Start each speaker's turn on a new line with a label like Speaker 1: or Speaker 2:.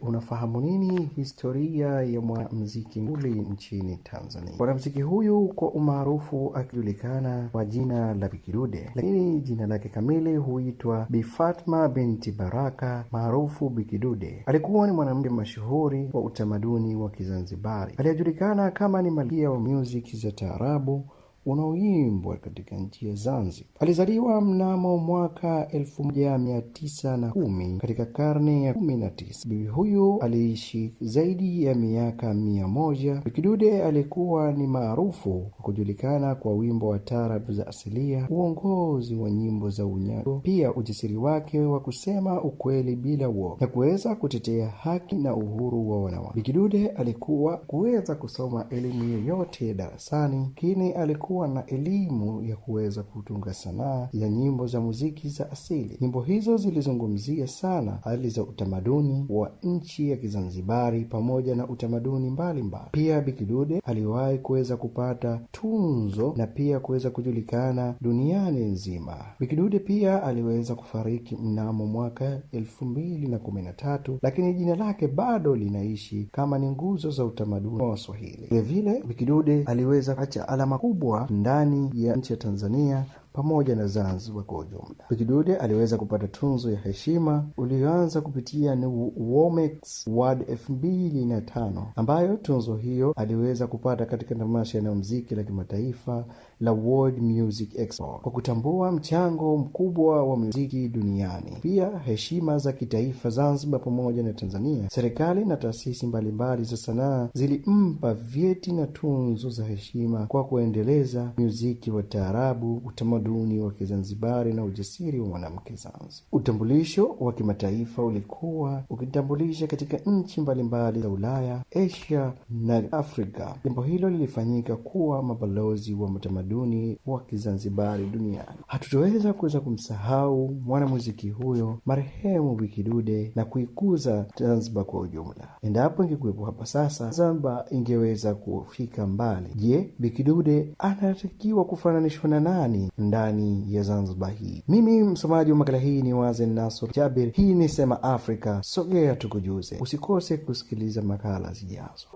Speaker 1: Unafahamu nini historia ya mwanamuziki nguli nchini Tanzania? Mwanamuziki huyu kwa umaarufu akijulikana kwa jina la Bi Kidude, lakini jina lake kamili huitwa Bi Fatma binti Baraka maarufu Bi Kidude. Alikuwa ni mwanamke mashuhuri wa utamaduni wa Kizanzibari aliyejulikana kama ni malkia wa music za taarabu unaoimbwa katika nchi ya Zanzibar. Alizaliwa mnamo mwaka 1910 katika karne ya 19. Bibi huyu aliishi zaidi ya miaka 100. Bi Kidude alikuwa ni maarufu kwa kujulikana kwa wimbo wa taarabu za asilia, uongozi wa nyimbo za unyago, pia ujasiri wake wa kusema ukweli bila uoga na kuweza kutetea haki na uhuru wa wanawake. Bi Kidude alikuwa kuweza kusoma elimu yoyote darasani, lakini alikuwa na elimu ya kuweza kutunga sanaa ya nyimbo za muziki za asili. Nyimbo hizo zilizungumzia sana hali za utamaduni wa nchi ya Kizanzibari pamoja na utamaduni mbalimbali. Pia Bi Kidude aliwahi kuweza kupata tunzo na pia kuweza kujulikana duniani nzima. Bi Kidude pia aliweza kufariki mnamo mwaka 2013, lakini jina lake bado linaishi kama ni nguzo za utamaduni wa Waswahili. Vile vile Bi Kidude aliweza kuacha alama kubwa ndani ya nchi ya Tanzania pamoja na Zanzibar kwa ujumla. Bi Kidude aliweza kupata tunzo ya heshima ulioanza kupitia ni Womex Award 2005, ambayo tunzo hiyo aliweza kupata katika tamasha ya muziki la kimataifa la World Music Expo kwa kutambua mchango mkubwa wa muziki duniani. Pia heshima za kitaifa Zanzibar pamoja na Tanzania, serikali na taasisi mbalimbali za sanaa zilimpa vyeti na tunzo za heshima kwa kuendeleza muziki wa taarabu, utamaduni wa Kizanzibari na ujasiri wa mwanamke Zanzibar. Utambulisho wa kimataifa ulikuwa ukitambulisha katika nchi mbalimbali za Ulaya, Asia na Afrika. Jambo hilo lilifanyika kuwa mabalozi wa utamaduni wa Kizanzibari duniani. Hatutoweza kuweza kumsahau mwanamuziki huyo marehemu Bi Kidude na kuikuza Zanzibar kwa ujumla. Endapo ingekuwepo hapa sasa, Zanzibar ingeweza kufika mbali. Je, Bi Kidude anatakiwa kufananishwa na nani ndani ya Zanzibar hii? Mimi msomaji wa makala hii ni Wazen Nasor Jabir. Hii ni Sema Afrika, sogea tukujuze. Usikose kusikiliza makala zijazo.